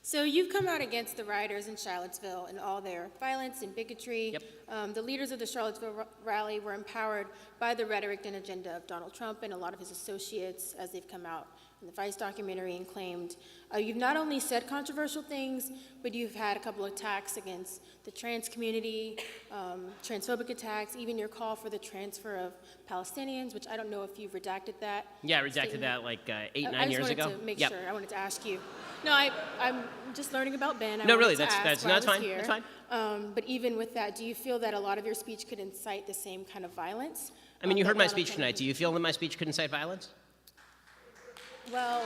So you've come out against the rioters in Charlottesville and all their violence and bigotry. Yep. The leaders of the Charlottesville rally were empowered by the rhetoric and agenda of Donald Trump and a lot of his associates as they've come out in the Vice documentary and claimed. You've not only said controversial things, but you've had a couple of attacks against the trans community, transphobic attacks, even your call for the transfer of Palestinians, which I don't know if you've redacted that. Yeah, I redacted that like 9 years ago. I just wanted to make sure. I wanted to ask you. No, I'm just learning about Ben. No, really, that's fine. That's fine. But even with that, do you feel that a lot of your speech could incite the same kind of violence? I mean, you heard my speech tonight. Do you feel that my speech could incite violence? Well,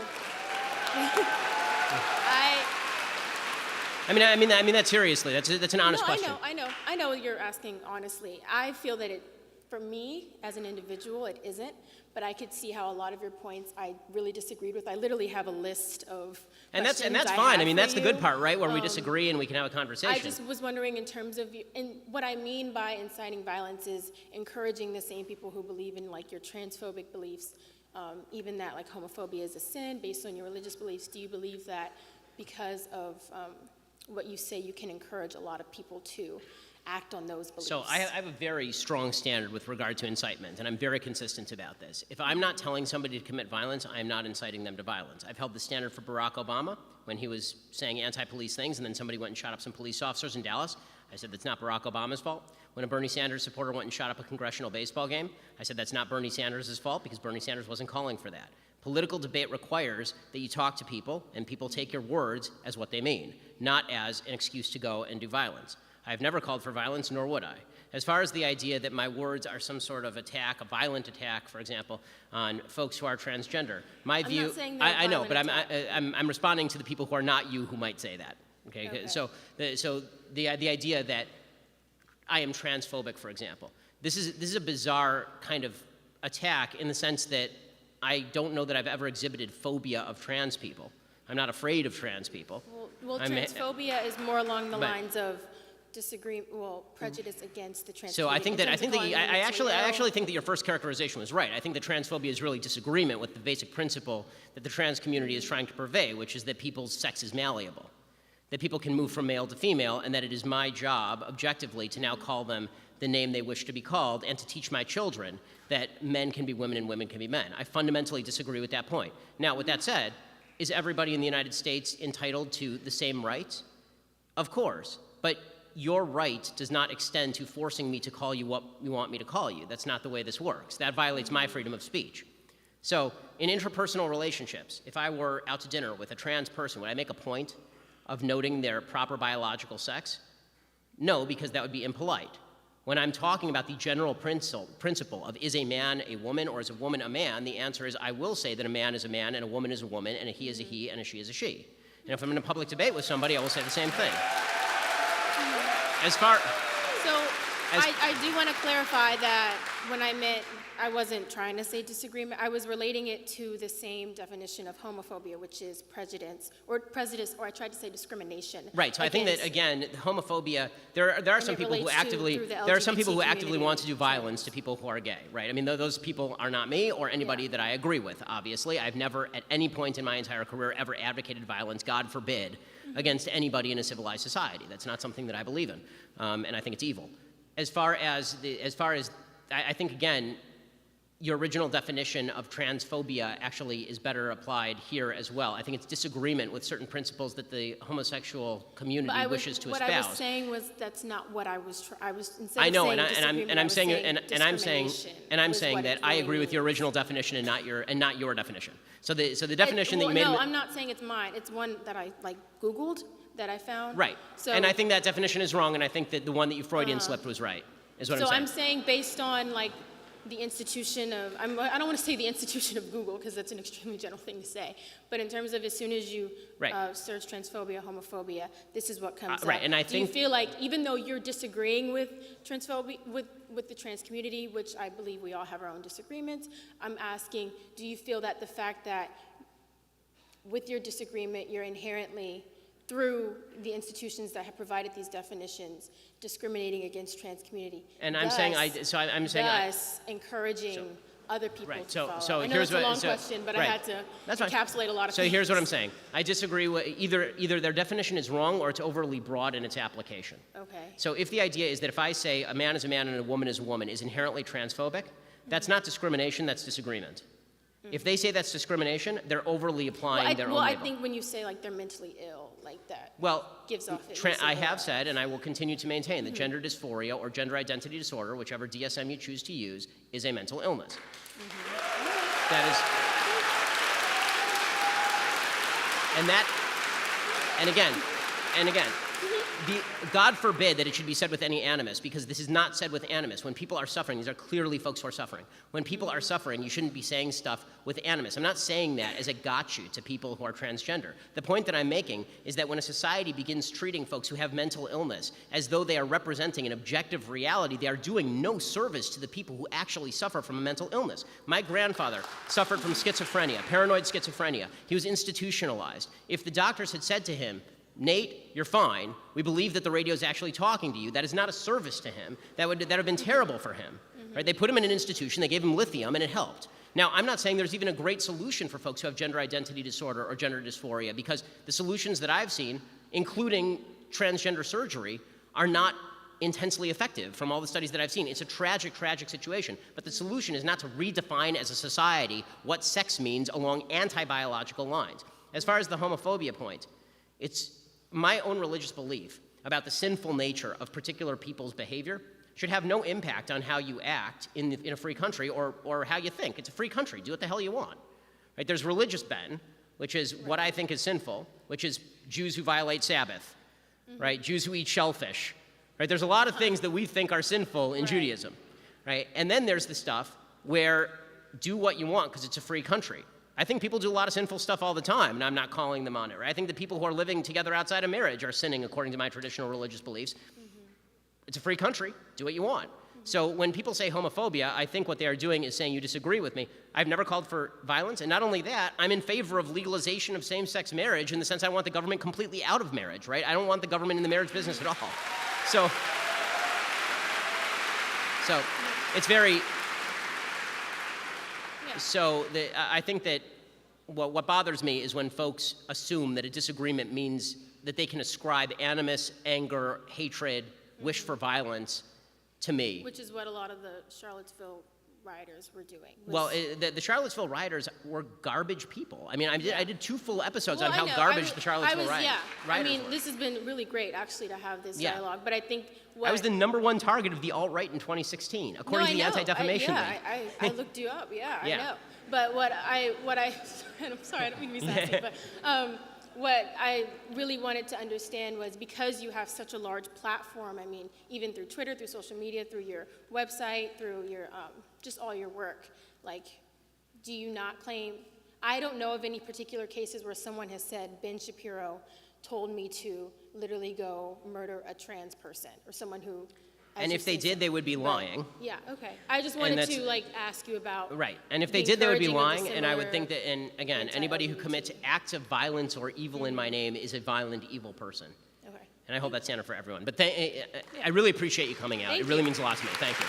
I mean that seriously. That's an honest question. I know you're asking honestly. I feel that for me, as an individual, it isn't, but I could see how a lot of your points I really disagreed with. I literally have a list of that's fine. I mean, that's the good part, right? Where we disagree and we can have a conversation. I just was wondering in terms of, and what I mean by inciting violence is encouraging the same people who believe in like your transphobic beliefs, even that like homophobia is a sin based on your religious beliefs. Do you believe that because of what you say, you can encourage a lot of people to act on those beliefs? So I have a very strong standard with regard to incitement, and I'm very consistent about this. If I'm not telling somebody to commit violence, I am not inciting them to violence. I've held the standard for Barack Obama when he was saying anti-police things, and then somebody went and shot up some police officers in Dallas. I said that's not Barack Obama's fault. When a Bernie Sanders supporter went and shot up a congressional baseball game, I said that's not Bernie Sanders' fault because Bernie Sanders wasn't calling for that. Political debate requires that you talk to people and people take your words as what they mean, not as an excuse to go and do violence. I've never called for violence, nor would I. As far as the idea that my words are some sort of attack, a violent attack, for example, on folks who are transgender, my view, I'm not saying I know, but I'm responding to the people who are not you who might say that. Okay. So the idea that I am transphobic, for example, this is a bizarre kind of attack in the sense that I don't know that I've ever exhibited phobia of trans people. I'm not afraid of trans people. Well, transphobia is more along the lines of prejudice against the trans So I community. I actually think that your first characterization was right. I think that transphobia is really disagreement with the basic principle that the trans community is trying to purvey, which is that people's sex is malleable, that people can move from male to female, and that it is my job, objectively, to now call them the name they wish to be called, and to teach my children that men can be women and women can be men. I fundamentally disagree with that point. Now, with that said, is everybody in the United States entitled to the same rights? Of course, but your right does not extend to forcing me to call you what you want me to call you. That's not the way this works. That violates my freedom of speech. So in interpersonal relationships, if I were out to dinner with a trans person, would I make a point of noting their proper biological sex? No, because that would be impolite. When I'm talking about the general principle of is a man a woman or is a woman a man, the answer is I will say that a man is a man and a woman is a woman and a he is a he and a she is a she. And if I'm in a public debate with somebody, I will say the same thing. I do want to clarify that when I meant, I wasn't trying to say disagreement. I was relating it to the same definition of homophobia, which is prejudice, or I tried to say discrimination. Right. So I think that again, homophobia. There are some people who actively want to do violence to people who are gay. Right. I mean, those people are not me or anybody that I agree with. Obviously, I've never at any point in my entire career ever advocated violence. God forbid. Against anybody in a civilized society. That's not something that I believe in, and I think it's evil. As far as I think again, your original definition of transphobia actually is better applied here as well. I think it's disagreement with certain principles that the homosexual community wishes to espouse. What I was saying was that's not what I was. I was instead I know, of saying I'm saying that I agree with your original definition and not your definition. So the definition that you made. No, I'm not saying it's mine. It's one that I Googled that I found. Right. So, and I think that definition is wrong, and I think that the one that you Freudian slipped was right. Is what I'm saying. So I'm saying based on the institution of, I don't want to say the institution of Google because that's an extremely general thing to say, but in terms of as soon as you search transphobia, homophobia, this is what comes up. Right, and I think. Do you feel like even though you're disagreeing with transphobia, with the trans community, which I believe we all have our own disagreements, I'm asking, do you feel that the fact that with your disagreement, you're inherently, through the institutions that have provided these definitions, discriminating against trans community. And thus encouraging other people Right. to follow. So I know here's it's a what. long so, question, but I right. had to That's fine. encapsulate a lot of So things. here's what I'm saying. I disagree with either their definition is wrong or it's overly broad in its application. Okay. So if the idea is that if I say a man is a man and a woman is a woman is inherently transphobic, that's not discrimination, that's disagreement. If they say that's discrimination, they're overly applying their own I label. think when you say like they're mentally ill, like that Well, gives off. I have said, and I will continue to maintain, that gender dysphoria or gender identity disorder, whichever DSM you choose to use, is a mental illness. That is, and again, God forbid that it should be said with any animus, because this is not said with animus. When people are suffering, these are clearly folks who are suffering. When people are suffering, you shouldn't be saying stuff with animus. I'm not saying that as a gotcha to people who are transgender. The point that I'm making is that when a society begins treating folks who have mental illness as though they are representing an objective reality, they are doing no service to the people who actually suffer from a mental illness. My grandfather suffered from schizophrenia, paranoid schizophrenia. He was institutionalized. If the doctors had said to him, Nate, you're fine. We believe that the radio is actually talking to you. That is not a service to him. That would have been terrible for him. Right? They put him in an institution. They gave him lithium, and it helped. Now, I'm not saying there's even a great solution for folks who have gender identity disorder or gender dysphoria, because the solutions that I've seen, including transgender surgery, are not intensely effective from all the studies that I've seen. It's a tragic, tragic situation. But the solution is not to redefine as a society what sex means along anti-biological lines. As far as the homophobia point, it's my own religious belief about the sinful nature of particular people's behavior should have no impact on how you act in a free country or how you think. It's a free country. Do what the hell you want. Right? There's religious ben, which is what I think is sinful, which is Jews who violate Sabbath, right? Jews who eat shellfish. Right? There's a lot of things that we think are sinful in Judaism. Right? And then there's the stuff where do what you want because it's a free country. I think people do a lot of sinful stuff all the time, and I'm not calling them on it. Right? I think the people who are living together outside of marriage are sinning according to my traditional religious beliefs. It's a free country. Do what you want. So when people say homophobia, I think what they are doing is saying you disagree with me. I've never called for violence, and not only that, I'm in favor of legalization of same-sex marriage in the sense I want the government completely out of marriage, right? I don't want the government in the marriage business at all. So it's very... So I think that what bothers me is when folks assume that a disagreement means that they can ascribe animus, anger, hatred, wish for violence to me. Which is what a lot of the Charlottesville rioters were doing. Well, the Charlottesville rioters were garbage people. I mean, I did 2 full episodes on how I know. garbage the Charlottesville rioters I mean, were. this has been really great, actually, to have this dialogue. But I think I was the #1 target of the alt-right in 2016, according to the Anti-Defamation League. I looked you up. I Yeah. know. But what I and I'm sorry, I don't mean to be sassy, but what I really wanted to understand was, because you have such a large platform, I mean, even through Twitter, through social media, through your website, through your just all your work, like, do you not claim? I don't know of any particular cases where someone has said, Ben Shapiro told me to literally go murder a trans person, or someone who. And if they did, they would be lying. Yeah, okay. I just wanted to ask you about. Right, and if they did, they would be encouraging of the lying, and I would think similar that, and again, anybody who commits acts of violence or evil in my name is a violent, evil person. Okay. And I hope that's standard for everyone. But I really appreciate you coming out. Thank It really you. means a lot to me. Thank you.